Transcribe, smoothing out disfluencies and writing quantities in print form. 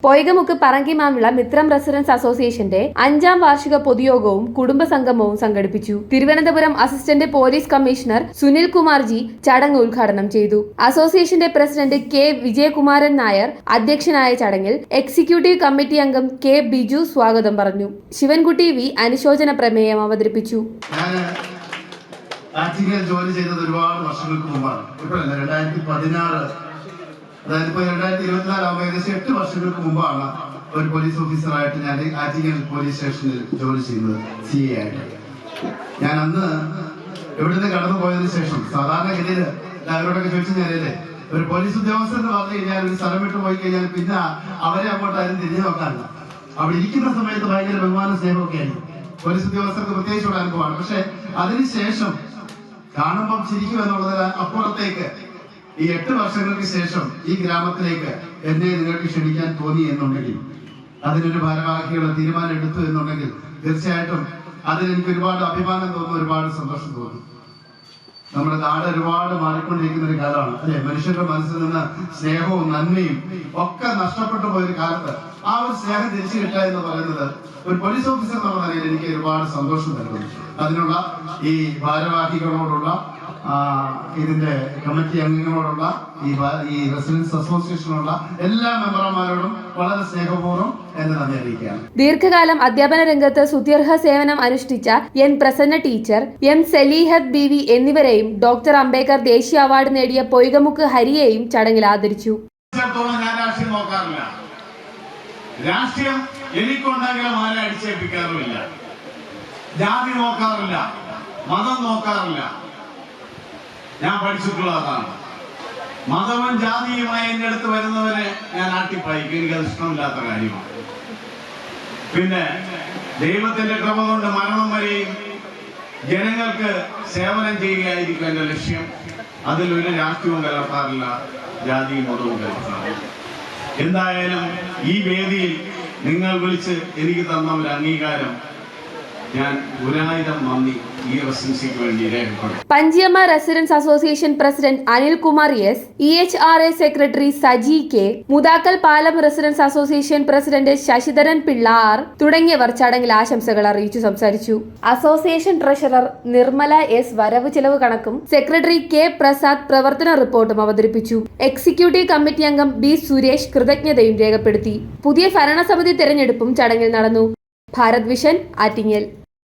പൊയ്കമുക്ക് പറങ്കിമാവിള മിത്രം residence അസോസിയേഷന്റെ 5ാം വാർഷിക പൊതുയോഗവും കുടുംബസംഗമവും സംഘടിപ്പിച്ചു. Thiruvananthapuram assistant police commissioner Sunil Kumarji ചടങ്ങ് ഉദ്ഘാടനം ചെയ്തു. അസോസിയേഷന്റെ പ്രസിഡന്റ് കെ വിജയകുമാരൻ നായർ അധ്യക്ഷനായ ചടങ്ങിൽ എക്സിക്യൂട്ടീവ് കമ്മിറ്റി അംഗം കെ ബിജു സ്വാഗതം പറഞ്ഞു. ശിവൻകുട്ടി വി അനുശോചന പ്രമേയം അവതരിപ്പിച്ചു. ജോലി ചെയ്തത് ഒരുപാട് വർഷങ്ങൾക്ക് മുമ്പാണ്. ഇപ്പോഴല്ല, 2016 അതായത് 2024 ആകുമ്പോൾ ഏകദേശം 8 വർഷങ്ങൾക്ക് മുമ്പാണ് ഒരു പോലീസ് ഓഫീസറായിട്ട് ഞാൻ ആറ്റിങ്ങൽ പോലീസ് സ്റ്റേഷനിൽ ജോലി ചെയ്യുന്നത്, CA ആയിട്ട്. ഞാൻ അന്ന് ഇവിടുന്ന് കടന്നു പോയതിനു ശേഷം സാധാരണഗതിയിൽ അവരോടൊക്കെ ചോദിച്ചു കഴിഞ്ഞാലേ ഒരു പോലീസ് ഉദ്യോഗസ്ഥൻ എന്ന് പറഞ്ഞു കഴിഞ്ഞാൽ ഒരു സ്ഥലം വിട്ടു പോയി കഴിഞ്ഞാൽ പിന്നെ അവരെ അങ്ങോട്ടാരും തിരിഞ്ഞു നോക്കാറില്ല. അവിടെ ഇരിക്കുന്ന സമയത്ത് ഭയങ്കര ബഹുമാന സ്നേഹമൊക്കെ ആയിരുന്നു. പോലീസ് ഉദ്യോഗസ്ഥർക്ക് പ്രത്യേകിച്ചുള്ള അനുഭവമാണ്. പക്ഷെ അതിനുശേഷം കാണുമ്പം ചിരിക്കും എന്നുള്ളതിന് അപ്പുറത്തേക്ക് ഈ 8 വർഷങ്ങൾക്ക് ശേഷം ഈ ഗ്രാമത്തിലേക്ക് എന്നെ നിങ്ങൾക്ക് ക്ഷണിക്കാൻ തോന്നി എന്നുണ്ടെങ്കിൽ, അതിനൊരു ഭാരവാഹികളുടെ തീരുമാനം എടുത്തു എന്നുണ്ടെങ്കിൽ തീർച്ചയായിട്ടും അതിലെനിക്ക് ഒരുപാട് അഭിമാനം തോന്നുന്നു, ഒരുപാട് സന്തോഷം തോന്നുന്നു. നമ്മുടെ നാട് ഒരുപാട് മാറിക്കൊണ്ടിരിക്കുന്ന ഒരു കാലമാണ് അല്ലെ. മനുഷ്യരുടെ മനസ്സിൽ നിന്ന് സ്നേഹവും നന്മയും ഒക്കെ നഷ്ടപ്പെട്ടു പോയൊരു കാലത്ത് ആ ഒരു സ്നേഹം തിരിച്ചു കിട്ടുക എന്ന് പറയുന്നത് ഒരു പോലീസ് ഓഫീസർ എന്നുള്ള നിലയിൽ എനിക്ക് ഒരുപാട് സന്തോഷം നൽകുന്നു. അതിനുള്ള ഈ ഭാരവാഹികളോടുള്ള, ഇതിന്റെ കമ്മിറ്റി അംഗങ്ങളോടുള്ള, ഈ റെസിഡൻസ് അസോസിയേഷനുള്ള എല്ലാ മെമ്പർമാരോടും വളരെ സ്നേഹപൂർവ്വം എന്നെ നന്ദി അറിയിക്കുകയാണ്. ദീർഘകാലം അധ്യാപന രംഗത്ത് സുദീർഘ സേവനം അനുഷ്ഠിച്ച എൻ പ്രസന്ന ടീച്ചർ, എം സലീഹത്ത് ബീവി എന്നിവരെയും ഡോക്ടർ അംബേദ്കർ ദേശീയ അവാർഡ് നേടിയ പൊയ്കമുക്ക് ഹരിയെയും ചടങ്ങിൽ ആദരിച്ചു. രാഷ്ട്രീയം എനിക്കുണ്ടെങ്കിലും ആരെ അടിച്ചേൽപ്പിക്കാറുമില്ല, ജാതി നോക്കാറില്ല, മതം നോക്കാറില്ല. ഞാൻ പഠിച്ചിട്ടുള്ളതാണ്. മതവും ജാതിയുമായി എന്റെ അടുത്ത് വരുന്നവരെ ഞാൻ ആട്ടിപ്പായിക്കും. എനിക്കത് ഇഷ്ടമില്ലാത്ത കാര്യമാണ്. പിന്നെ ദൈവത്തിന്റെ കൃപ കൊണ്ട് മരണം വരെയും ജനങ്ങൾക്ക് സേവനം ചെയ്യുകയായിരിക്കും എന്റെ ലക്ഷ്യം. അതിലൊരു രാഷ്ട്രീയവും കലർത്താറില്ല, ജാതിയും മതവും കലർത്താറില്ല. എന്തായാലും ഈ വേദിയിൽ നിങ്ങൾ വിളിച്ച് എനിക്ക് തന്ന ഒരു അംഗീകാരം ഞാൻ 1000 നന്ദി ഈ റെസിഡൻസിക്ക് വേണ്ടി രേഖപ്പെടുത്തും. Panchiyamma residence association president Anilkumar S, EHRA secretary Saji K, Muthakkal Palam residence association president Sasidharan Pillai R തുടങ്ങിയവർ ചടങ്ങിൽ ആശംസകൾ അറിയിച്ചു സംസാരിച്ചു. അസോസിയേഷൻ ട്രഷറർ നിർമ്മല എസ് വരവ് ചെലവ് കണക്കും സെക്രട്ടറി കെ പ്രസാദ് പ്രവർത്തന റിപ്പോർട്ടും അവതരിപ്പിച്ചു. എക്സിക്യൂട്ടീവ് കമ്മിറ്റി അംഗം ബി സുരേഷ് കൃതജ്ഞതയും രേഖപ്പെടുത്തി. പുതിയ ഭരണസമിതി തെരഞ്ഞെടുപ്പും ചടങ്ങിൽ നടന്നു. ഭാരത് വിഷൻ, ആറ്റിങ്ങൽ.